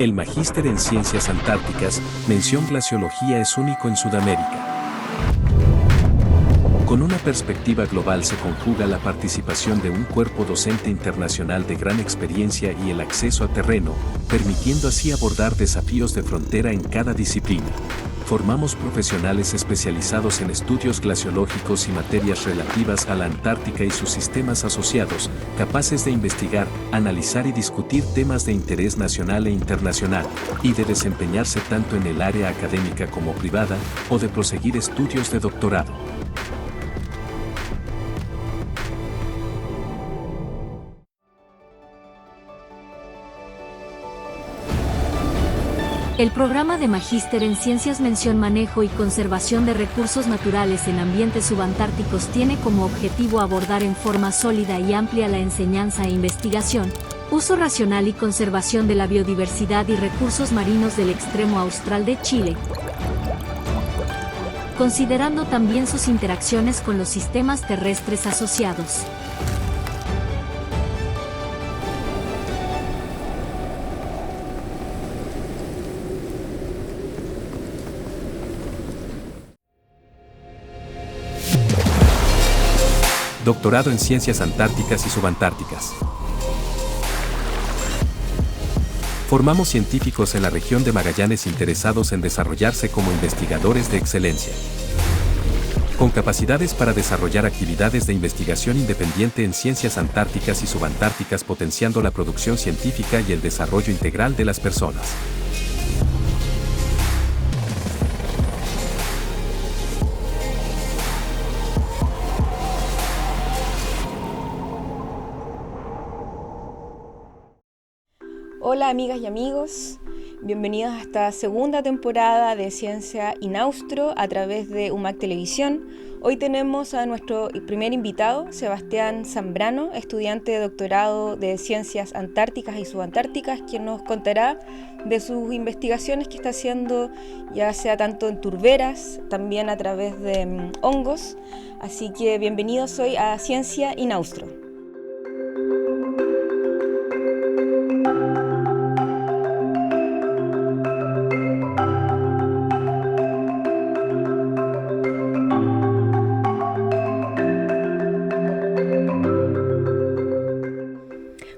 El Magíster en Ciencias Antárticas, mención Glaciología, es único en Sudamérica. Con una perspectiva global se conjuga la participación de un cuerpo docente internacional de gran experiencia y el acceso a terreno, permitiendo así abordar desafíos de frontera en cada disciplina. Formamos profesionales especializados en estudios glaciológicos y materias relativas a la Antártica y sus sistemas asociados, capaces de investigar, analizar y discutir temas de interés nacional e internacional, y de desempeñarse tanto en el área académica como privada, o de proseguir estudios de doctorado. El programa de Magíster en Ciencias Mención Manejo y Conservación de Recursos Naturales en Ambientes Subantárticos tiene como objetivo abordar en forma sólida y amplia la enseñanza e investigación, uso racional y conservación de la biodiversidad y recursos marinos del extremo austral de Chile, considerando también sus interacciones con los sistemas terrestres asociados. Doctorado en Ciencias Antárticas y Subantárticas. Formamos científicos en la región de Magallanes interesados en desarrollarse como investigadores de excelencia, con capacidades para desarrollar actividades de investigación independiente en ciencias antárticas y subantárticas, potenciando la producción científica y el desarrollo integral de las personas. Hola amigas y amigos, bienvenidos a esta segunda temporada de Ciencia Inaustro a través de UMAC Televisión. Hoy tenemos a nuestro primer invitado, Sebastián Zambrano, estudiante de doctorado de Ciencias Antárticas y Subantárticas, quien nos contará de sus investigaciones que está haciendo, ya sea tanto en turberas, también a través de hongos. Así que bienvenidos hoy a Ciencia Inaustro.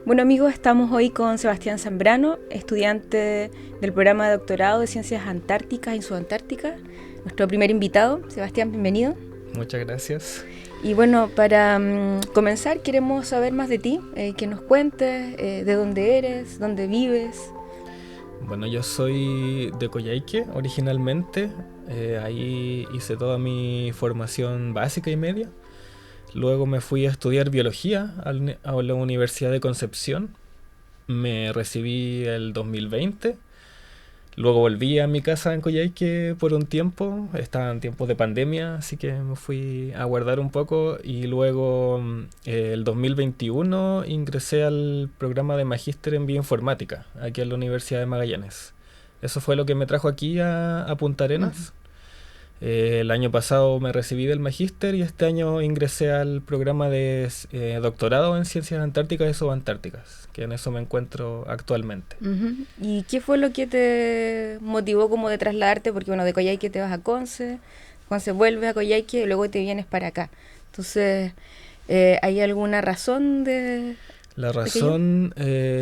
Bueno amigos, estamos hoy con Sebastián Zambrano, estudiante del programa de doctorado de Ciencias Antárticas y Subantárticas, nuestro primer invitado. Sebastián, bienvenido. Muchas gracias. Y bueno, para comenzar queremos saber más de ti, que nos cuentes de dónde eres, dónde vives. Bueno, yo soy de Coyhaique originalmente, ahí hice toda mi formación básica y media. Luego me fui a estudiar biología a la Universidad de Concepción. Me recibí el 2020. Luego volví a mi casa en Coyhaique por un tiempo. Estaba en tiempos de pandemia, así que me fui a guardar un poco. Y luego el 2021 ingresé al programa de Magíster en Bioinformática, aquí en la Universidad de Magallanes. Eso fue lo que me trajo aquí a Punta Arenas. El año pasado me recibí del Magíster y este año ingresé al programa de doctorado en Ciencias Antárticas y Subantárticas, que en eso me encuentro actualmente. Uh-huh. ¿Y qué fue lo que te motivó como de trasladarte? Porque bueno, de Coyhaique te vas a Conce vuelves a Coyhaique y luego te vienes para acá. Entonces, ¿hay alguna razón de...? La razón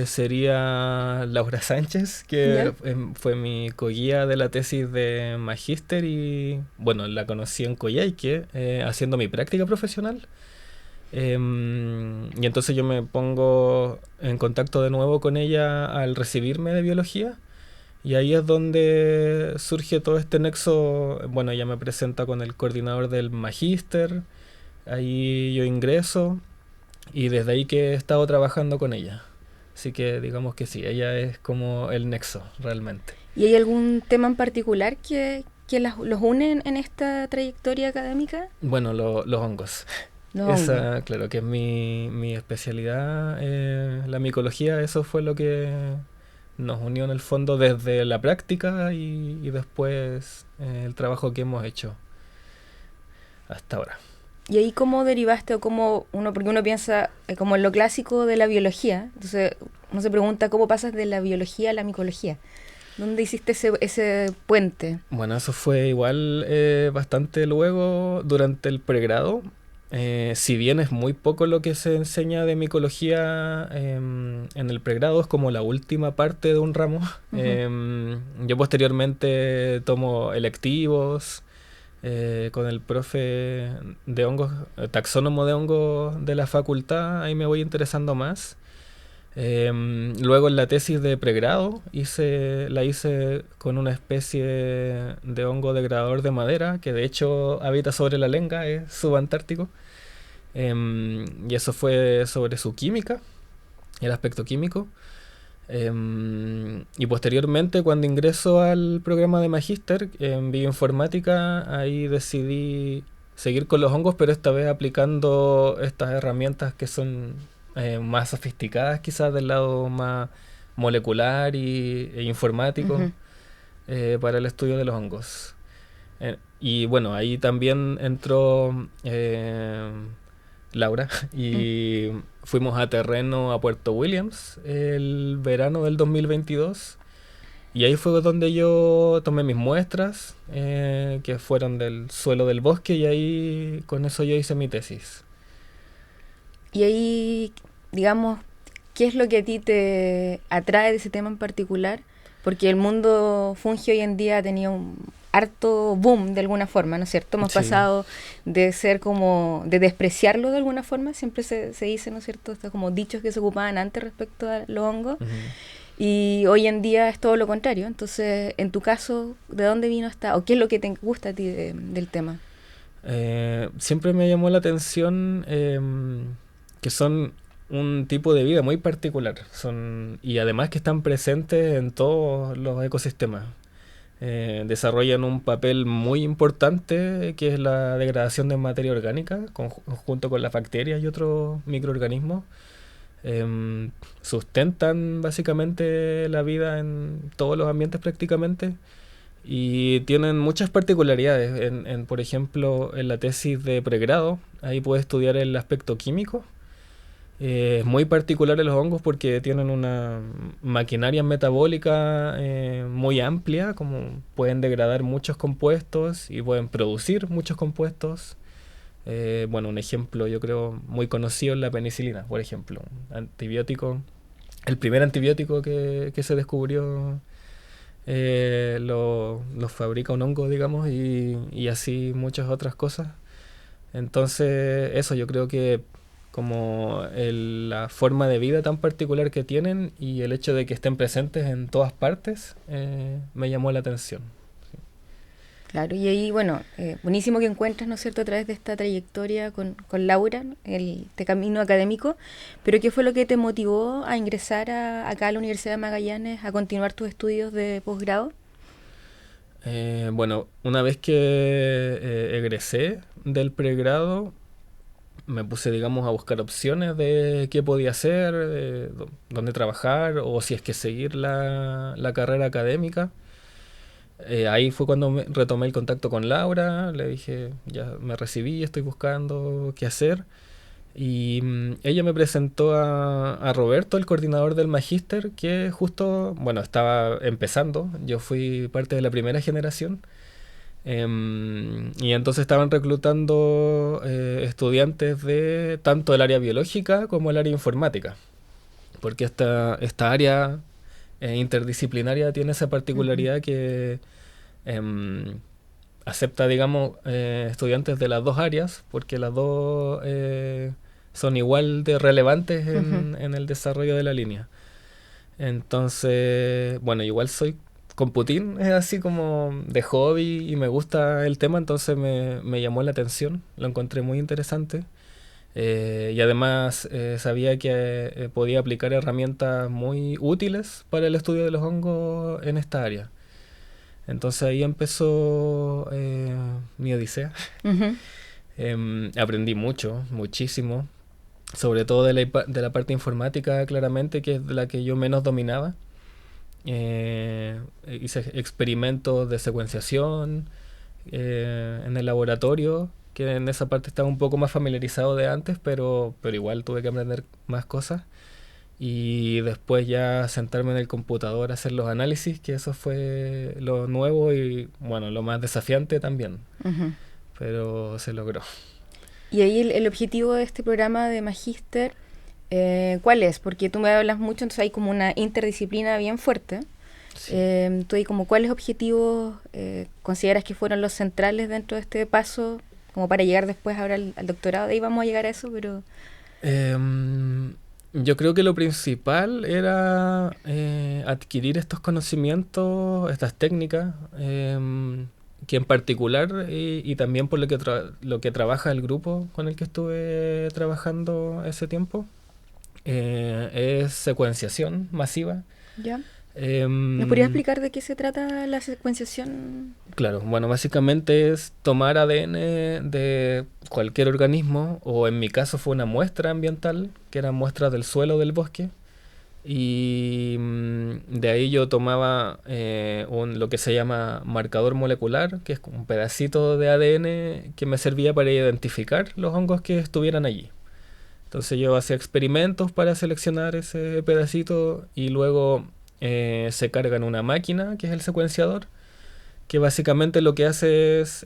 sería Laura Sánchez, que fue mi coguía de la tesis de Magíster y bueno, la conocí en Coyhaique haciendo mi práctica profesional. Y entonces yo me pongo en contacto de nuevo con ella al recibirme de biología y ahí es donde surge todo este nexo. Bueno, ella me presenta con el coordinador del Magíster, ahí yo ingreso. Y desde ahí que he estado trabajando con ella. Así que digamos que sí, ella es como el nexo, realmente. ¿Y hay algún tema en particular que los une en esta trayectoria académica? Bueno, los hongos. Esa, claro, que es mi especialidad, la micología. Eso fue lo que nos unió en el fondo desde la práctica y después el trabajo que hemos hecho hasta ahora. ¿Y ahí cómo derivaste o cómo porque uno piensa como en lo clásico de la biología? Entonces uno se pregunta cómo pasas de la biología a la micología. ¿Dónde hiciste ese puente? Bueno, eso fue igual bastante luego durante el pregrado. Si bien es muy poco lo que se enseña de micología en el pregrado, es como la última parte de un ramo. Yo posteriormente tomo electivos con el profe de hongos, taxónomo de hongos de la facultad, ahí me voy interesando más. Luego en la tesis de pregrado la hice con una especie de hongo degradador de madera, que de hecho habita sobre la lenga, es subantártico. Y eso fue sobre su química, el aspecto químico. Y posteriormente, cuando ingreso al programa de magíster en bioinformática, ahí decidí seguir con los hongos, pero esta vez aplicando estas herramientas que son más sofisticadas, quizás del lado más molecular e informático, para el estudio de los hongos. Y bueno, ahí también entró Laura y fuimos a terreno a Puerto Williams el verano del 2022, y ahí fue donde yo tomé mis muestras, que fueron del suelo del bosque, y ahí con eso yo hice mi tesis. Y ahí, digamos, ¿qué es lo que a ti te atrae de ese tema en particular? Porque el mundo fungi hoy en día ha tenido un harto boom de alguna forma, ¿no es cierto? Hemos pasado de ser como, de despreciarlo de alguna forma, siempre se dice, ¿no es cierto? Estos como dichos que se ocupaban antes respecto a los hongos, y hoy en día es todo lo contrario. Entonces, en tu caso, ¿de dónde vino o qué es lo que te gusta a ti del tema? Siempre me llamó la atención que son un tipo de vida muy particular, y además que están presentes en todos los ecosistemas. Desarrollan un papel muy importante, que es la degradación de materia orgánica junto con las bacterias y otros microorganismos. Sustentan básicamente la vida en todos los ambientes prácticamente, y tienen muchas particularidades. Por ejemplo, en la tesis de pregrado, ahí puedes estudiar el aspecto químico. Es muy particular en los hongos porque tienen una maquinaria metabólica muy amplia, como pueden degradar muchos compuestos y pueden producir muchos compuestos. Bueno, un ejemplo yo creo muy conocido es la penicilina, por ejemplo, un antibiótico, el primer antibiótico que se descubrió, lo fabrica un hongo, digamos, y así muchas otras cosas. Entonces eso, yo creo que como la forma de vida tan particular que tienen y el hecho de que estén presentes en todas partes, me llamó la atención. Sí. Claro, y ahí, bueno, buenísimo que encuentras, ¿no es cierto?, a través de esta trayectoria con Laura, ¿no?, este camino académico, pero ¿qué fue lo que te motivó a ingresar acá a la Universidad de Magallanes, a continuar tus estudios de posgrado? Bueno, una vez que egresé del pregrado, me puse, digamos, a buscar opciones de qué podía hacer, de dónde trabajar, o si es que seguir la carrera académica. Ahí fue cuando retomé el contacto con Laura, le dije, ya me recibí, estoy buscando qué hacer. Y ella me presentó a Roberto, el coordinador del magíster, que justo, bueno, estaba empezando. Yo fui parte de la primera generación. Y entonces estaban reclutando estudiantes de tanto el área biológica como el área informática, porque esta área interdisciplinaria tiene esa particularidad que acepta, digamos, estudiantes de las dos áreas, porque las dos son igual de relevantes en el desarrollo de la línea. Entonces, bueno, igual soy computín, es así como de hobby y me gusta el tema, entonces me llamó la atención, lo encontré muy interesante. Y además sabía que podía aplicar herramientas muy útiles para el estudio de los hongos en esta área. Entonces ahí empezó mi odisea. Aprendí muchísimo, sobre todo de la parte informática, claramente, que es la que yo menos dominaba. Hice experimentos de secuenciación en el laboratorio, que en esa parte estaba un poco más familiarizado de antes, pero igual tuve que aprender más cosas. y después ya sentarme en el computador a hacer los análisis, que eso fue lo nuevo y bueno, lo más desafiante también, Ujú. pero se logró. Y ahí el objetivo de este programa de magíster, ¿cuál es? Porque tú me hablas mucho, entonces hay como una interdisciplina bien fuerte. Sí. Tú ahí como cuáles objetivos consideras que fueron los centrales dentro de este paso, como para llegar después ahora al doctorado. De ahí vamos a llegar a eso, pero... Yo creo que lo principal era adquirir estos conocimientos, estas técnicas, que en particular y también por lo que trabaja el grupo con el que estuve trabajando ese tiempo, es secuenciación masiva. ¿Ya? ¿Me podrías Em, explicar de qué se trata la secuenciación? Claro, bueno, básicamente es tomar ADN de cualquier organismo, o en mi caso fue una muestra ambiental, que era muestra del suelo del bosque, y de ahí yo tomaba lo que se llama marcador molecular, que es como un pedacito de ADN que me servía para identificar los hongos que estuvieran allí. Entonces yo hacía experimentos para seleccionar ese pedacito y luego se carga en una máquina, que es el secuenciador, que básicamente lo que hace es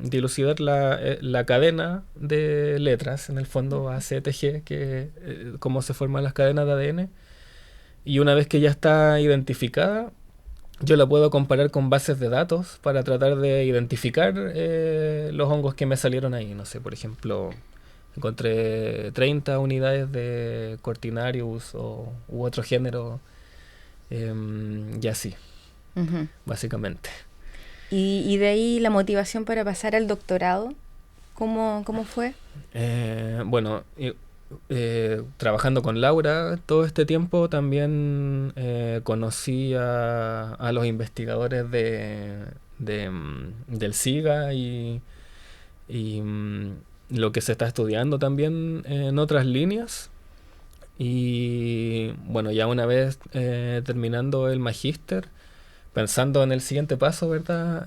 dilucidar la cadena de letras, en el fondo A, C, T, G, que cómo se forman las cadenas de ADN. Y una vez que ya está identificada, yo la puedo comparar con bases de datos para tratar de identificar los hongos que me salieron ahí. No sé, por ejemplo, encontré 30 unidades de Cortinarius u otro género, y así, Ujú. básicamente. Y de ahí la motivación para pasar al doctorado, ¿cómo fue? Bueno, trabajando con Laura todo este tiempo también conocí a los investigadores del SIGA y lo que se está estudiando también en otras líneas. Y bueno, ya una vez terminando el magíster, pensando en el siguiente paso, ¿verdad?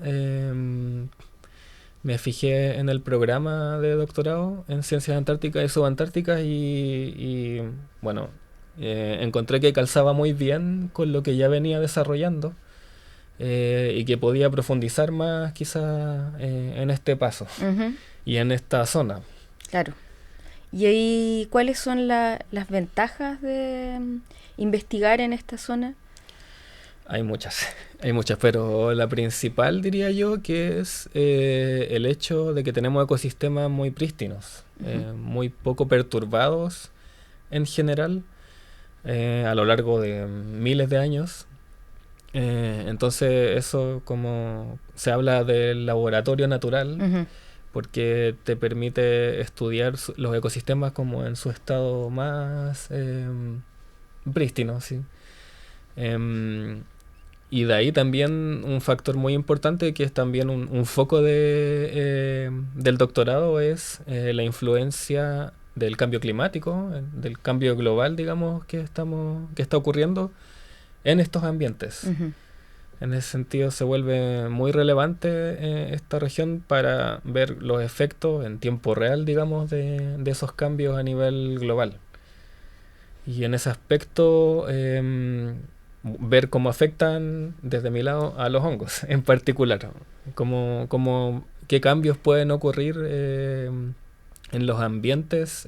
Me fijé en el programa de doctorado en Ciencias Antárticas y Subantárticas bueno, encontré que calzaba muy bien con lo que ya venía desarrollando, y que podía profundizar más quizás en este paso Ujú. y en esta zona. Claro. Y ahí, ¿cuáles son las ventajas de investigar en esta zona? Hay muchas, hay muchas, pero la principal diría yo que es el hecho de que tenemos ecosistemas muy prístinos, Ujú. muy poco perturbados en general, a lo largo de miles de años. Entonces eso, como se habla del laboratorio natural, Ujú. porque te permite estudiar los ecosistemas como en su estado más prístino, ¿sí? Em, y de ahí también un factor muy importante, que es también un foco del doctorado, es la influencia del cambio climático, del cambio global, digamos, que está ocurriendo en estos ambientes. Ujú. En ese sentido se vuelve muy relevante esta región para ver los efectos en tiempo real, digamos, de esos cambios a nivel global. Y en ese aspecto, ver cómo afectan desde mi lado a los hongos en particular. Qué cambios pueden ocurrir en los ambientes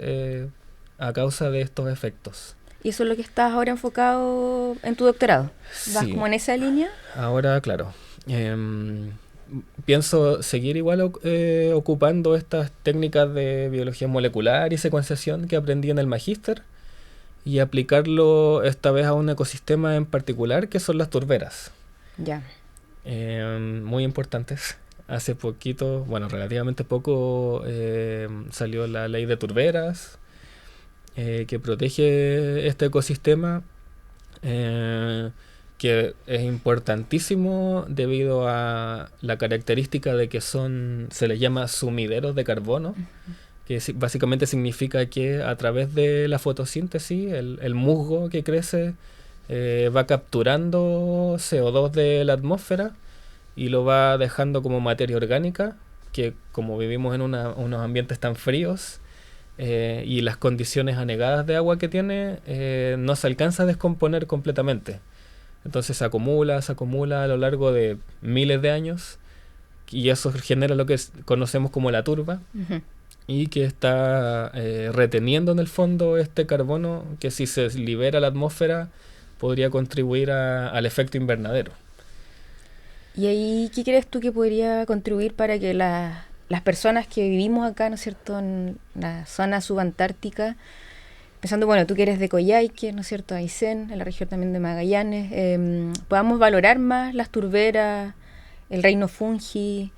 a causa de estos efectos. ¿Y eso es lo que estás ahora enfocado en tu doctorado? ¿Vas Sí, como en esa línea? ahora claro. em, Pienso seguir igual ocupando estas técnicas de biología molecular y secuenciación que aprendí en el magíster, y aplicarlo esta vez a un ecosistema en particular, que son las turberas. Ya. Muy importantes. Hace poquito, bueno, relativamente poco, salió la ley de turberas, que protege este ecosistema, eh, que es importantísimo debido a la característica de que se les llama sumideros de carbono, que básicamente significa que a través de la fotosíntesis, el musgo que crece va capturando CO2 de la atmósfera y lo va dejando como materia orgánica, que como vivimos en unos ambientes tan fríos, y las condiciones anegadas de agua que tiene no se alcanza a descomponer completamente. Entonces se acumula a lo largo de miles de años y eso genera lo que conocemos como la turba. Ujú. Y que está reteniendo en el fondo este carbono que si se libera a la atmósfera podría contribuir al efecto invernadero. ¿Y ahí qué crees tú que podría contribuir para que las personas que vivimos acá, ¿no es cierto?, en la zona subantártica, pensando, bueno, tú que eres de Coyhaique, ¿no es cierto?, Aysén, en la región también de Magallanes, podamos valorar más las turberas, el reino fungi,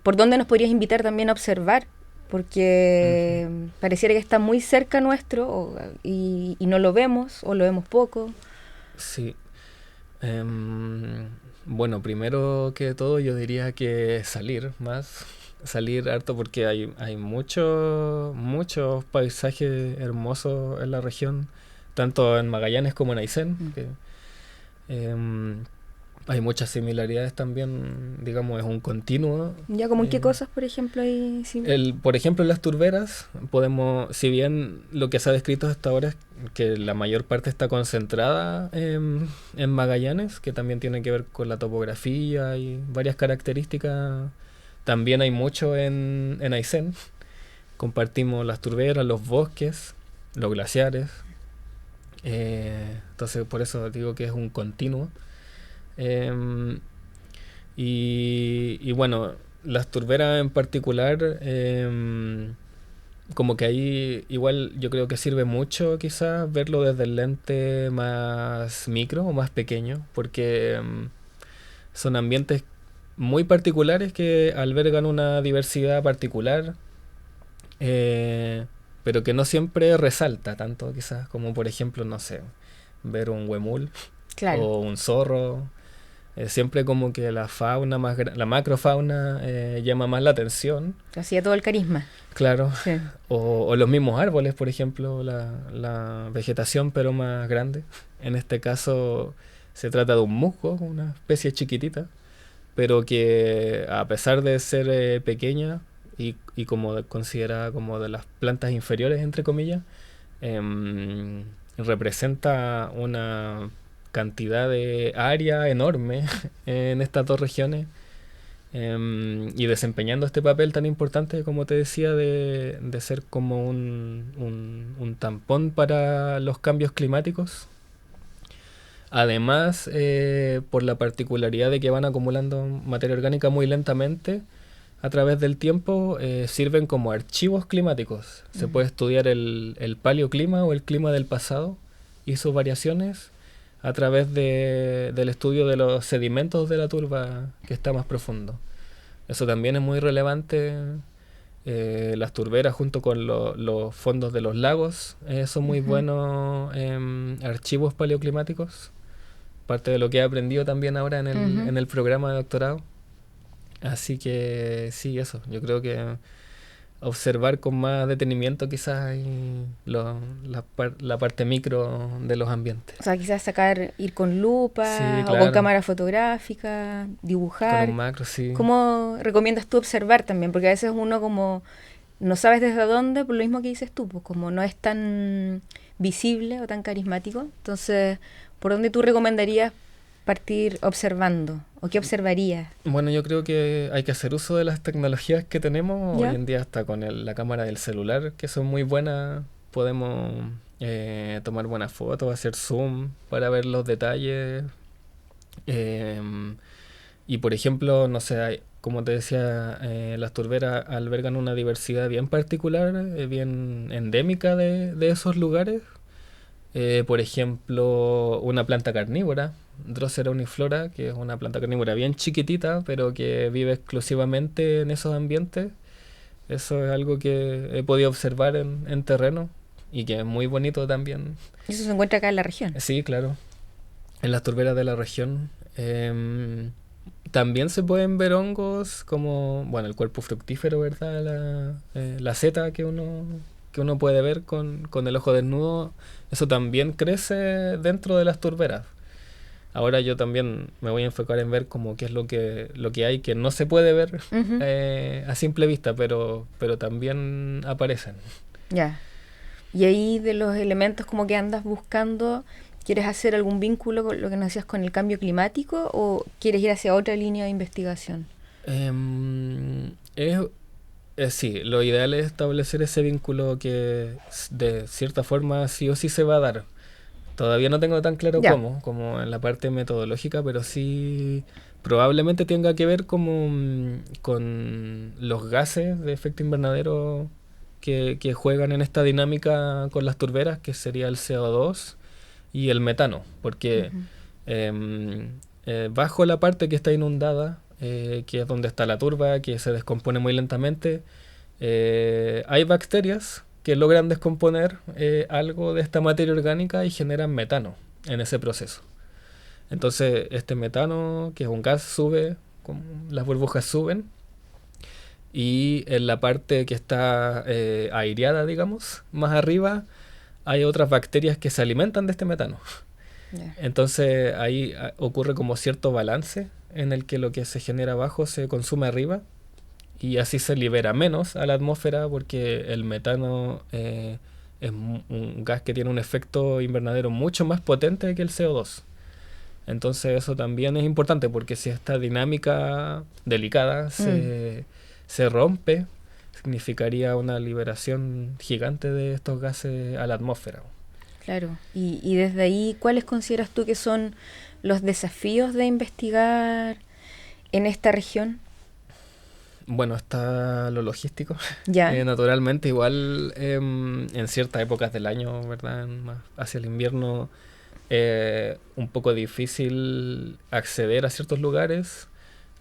por dónde nos podrías invitar también a observar? Porque pareciera que está muy cerca nuestro y no lo vemos o lo vemos poco. Sí. Bueno, primero que todo yo diría que salir harto porque hay muchos paisajes hermosos en la región, tanto en Magallanes como en Aysén. Que, hay muchas similaridades también, digamos, es un continuo. ¿Ya como en qué cosas, por ejemplo, hay? Sí. Por ejemplo, en las turberas, si bien lo que se ha descrito hasta ahora es que la mayor parte está concentrada en Magallanes, que también tiene que ver con la topografía y varias características, también hay mucho en Aysén. Compartimos las turberas, los bosques, los glaciares. Entonces, por eso digo que es un continuo. Y bueno, las turberas en particular, como que ahí igual yo creo que sirve mucho quizás verlo desde el lente más micro o más pequeño, porque son ambientes muy particulares que albergan una diversidad particular, pero que no siempre resalta tanto quizás, como por ejemplo, no sé, ver un huemul. Claro. O un zorro. Siempre como que la fauna la macrofauna llama más la atención. Hacía todo el carisma. Claro. Sí. O los mismos árboles, por ejemplo, la vegetación pero más grande. En este caso se trata de un musgo, una especie chiquitita, pero que a pesar de ser pequeña y como considerada como de las plantas inferiores, entre comillas, representa una cantidad de área enorme en estas dos regiones, y desempeñando este papel tan importante, como te decía, de ser como un tampón para los cambios climáticos. Además, por la particularidad de que van acumulando materia orgánica muy lentamente a través del tiempo, sirven como archivos climáticos. Se puede estudiar el paleoclima o el clima del pasado y sus variaciones a través del estudio de los sedimentos de la turba que está más profundo. Eso también es muy relevante. Las turberas junto con los fondos de los lagos son muy buenos archivos paleoclimáticos. Parte de lo que he aprendido también ahora en el programa de doctorado. Así que sí, eso. Yo creo que observar con más detenimiento quizás la parte micro de los ambientes. O sea, quizás ir con lupa, sí, claro, o con cámara fotográfica, dibujar. Con un macro, sí. ¿Cómo recomiendas tú observar también? Porque a veces uno como no sabes desde dónde, por lo mismo que dices tú, pues como no es tan visible o tan carismático. Entonces, ¿por dónde tú recomendarías partir observando? ¿O qué observarías? Bueno, yo creo que hay que hacer uso de las tecnologías que tenemos. ¿Ya? Hoy en día hasta con la cámara del celular, que son muy buenas, podemos tomar buenas fotos, hacer zoom para ver los detalles. Y por ejemplo, no sé, como te decía, las turberas albergan una diversidad bien particular, bien endémica de esos lugares. Por ejemplo, una planta carnívora, Drosera uniflora, que es una planta carnívora bien chiquitita, pero que vive exclusivamente en esos ambientes. Eso es algo que he podido observar en terreno y que es muy bonito también. ¿Eso se encuentra acá en la región? Sí, claro, en las turberas de la región. También se pueden ver hongos como, bueno, el cuerpo fructífero, ¿verdad? La seta que uno puede ver con el ojo desnudo. Eso también crece dentro de las turberas. Ahora yo también me voy a enfocar en ver como qué es lo que hay que no se puede ver a simple vista, pero también aparecen. Ya. Y ahí de los elementos como que andas buscando, ¿quieres hacer algún vínculo con lo que nos decías con el cambio climático o quieres ir hacia otra línea de investigación? Es, sí, lo ideal es establecer ese vínculo que de cierta forma sí o sí se va a dar. Todavía no tengo tan claro Ya. cómo, como en la parte metodológica, pero sí probablemente tenga que ver como con los gases de efecto invernadero que juegan en esta dinámica con las turberas, que sería el CO2 y el metano, porque Ujú. bajo la parte que está inundada, que es donde está la turba, que se descompone muy lentamente, hay bacterias que logran descomponer algo de esta materia orgánica y generan metano en ese proceso. Entonces, este metano, que es un gas, sube, las burbujas suben, y en la parte que está aireada, digamos, más arriba, hay otras bacterias que se alimentan de este metano. Ya. Entonces ahí ocurre como cierto balance en el que lo que se genera abajo se consume arriba y así se libera menos a la atmósfera porque el metano es un gas que tiene un efecto invernadero mucho más potente que el CO2. Entonces eso también es importante porque si esta dinámica delicada se rompe, significaría una liberación gigante de estos gases a la atmósfera. Claro. Y desde ahí, ¿cuáles consideras tú que son los desafíos de investigar en esta región? Bueno, está lo logístico. Ya. Naturalmente, igual en ciertas épocas del año, ¿verdad? Más hacia el invierno, un poco difícil acceder a ciertos lugares.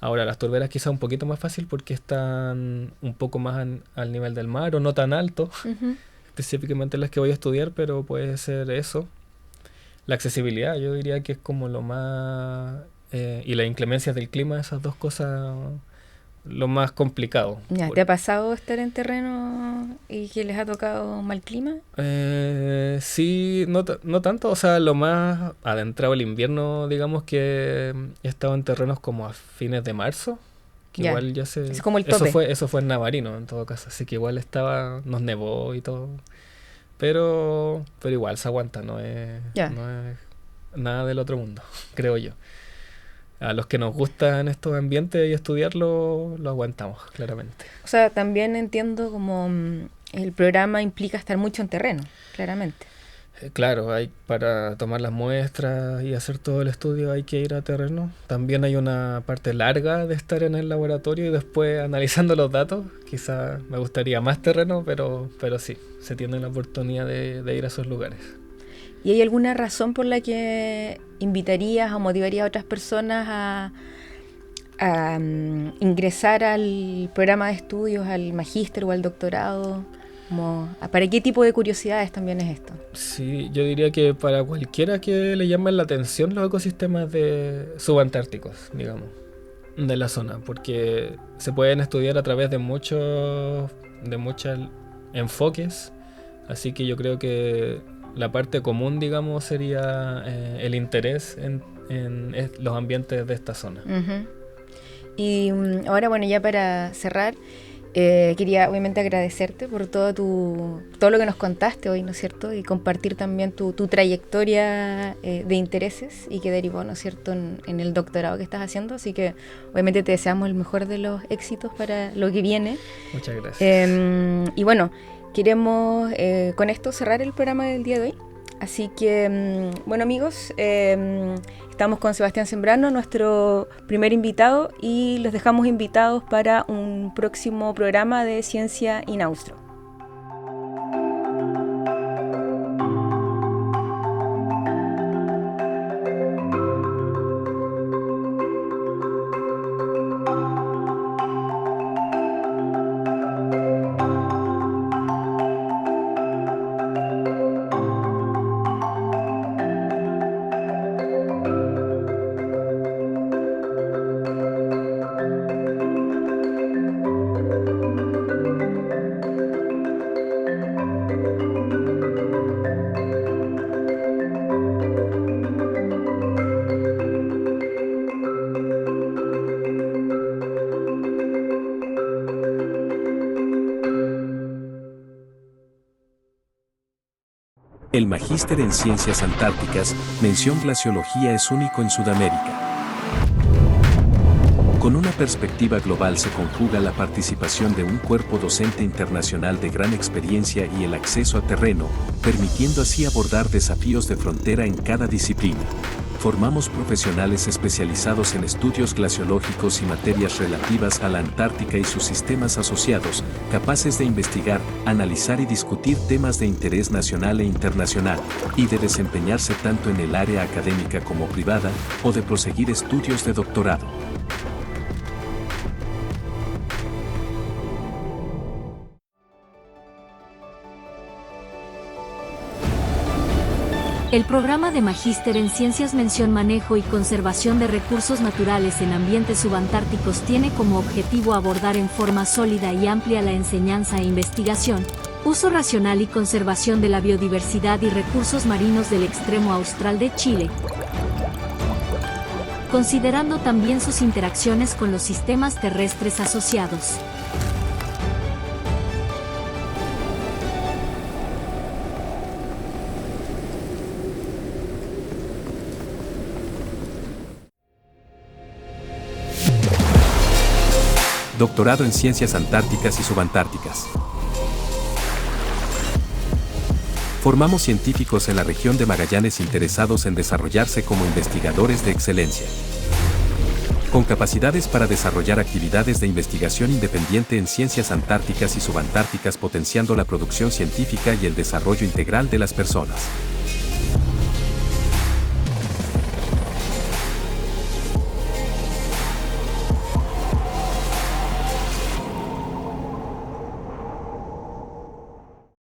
Ahora, las turberas quizá un poquito más fácil porque están un poco más al nivel del mar o no tan alto, Ujú. específicamente las que voy a estudiar, pero puede ser eso. La accesibilidad, yo diría que es como lo más... y las inclemencias del clima, esas dos cosas, lo más complicado. Ya, ¿te ha pasado estar en terreno y que les ha tocado mal clima? Sí, no tanto, o sea, lo más adentrado el invierno, digamos que he estado en terrenos como a fines de marzo, que Ya. igual ya se... Es como el tope. Eso fue en Navarino, en todo caso, así que igual nos nevó y todo, pero igual se aguanta, Ya. no es nada del otro mundo, creo yo. A los que nos gustan estos ambientes y estudiarlo, lo aguantamos, claramente. O sea, también entiendo como el programa implica estar mucho en terreno, claramente. Claro, para tomar las muestras y hacer todo el estudio hay que ir a terreno. También hay una parte larga de estar en el laboratorio y después analizando los datos. Quizá me gustaría más terreno, pero sí, se tiene la oportunidad de ir a esos lugares. ¿Y hay alguna razón por la que invitarías o motivarías a otras personas a ingresar al programa de estudios, al magíster o al doctorado? ¿Para qué tipo de curiosidades también es esto? Sí, yo diría que para cualquiera que le llamen la atención los ecosistemas subantárticos, digamos, de la zona, porque se pueden estudiar a través de muchos enfoques, así que yo creo que la parte común, digamos, sería el interés en los ambientes de esta zona. Uh-huh. Y ahora, bueno, ya para cerrar, quería obviamente agradecerte por todo lo que nos contaste hoy, ¿no es cierto? Y compartir también tu trayectoria de intereses y que derivó, ¿no es cierto?, en el doctorado que estás haciendo. Así que obviamente te deseamos el mejor de los éxitos para lo que viene. Muchas gracias. Y bueno, queremos con esto cerrar el programa del día de hoy. Así que, bueno amigos, estamos con Sebastián Sembrano, nuestro primer invitado, y los dejamos invitados para un próximo programa de Ciencia in Austro. El Magíster en Ciencias Antárticas, mención Glaciología, es único en Sudamérica. Con una perspectiva global se conjuga la participación de un cuerpo docente internacional de gran experiencia y el acceso a terreno, permitiendo así abordar desafíos de frontera en cada disciplina. Formamos profesionales especializados en estudios glaciológicos y materias relativas a la Antártica y sus sistemas asociados, capaces de investigar, analizar y discutir temas de interés nacional e internacional, y de desempeñarse tanto en el área académica como privada, o de proseguir estudios de doctorado. El programa de Magíster en Ciencias Mención Manejo y Conservación de Recursos Naturales en Ambientes Subantárticos tiene como objetivo abordar en forma sólida y amplia la enseñanza e investigación, uso racional y conservación de la biodiversidad y recursos marinos del extremo austral de Chile, considerando también sus interacciones con los sistemas terrestres asociados. Doctorado en Ciencias Antárticas y Subantárticas. Formamos científicos en la región de Magallanes interesados en desarrollarse como investigadores de excelencia, con capacidades para desarrollar actividades de investigación independiente en ciencias antárticas y subantárticas, potenciando la producción científica y el desarrollo integral de las personas.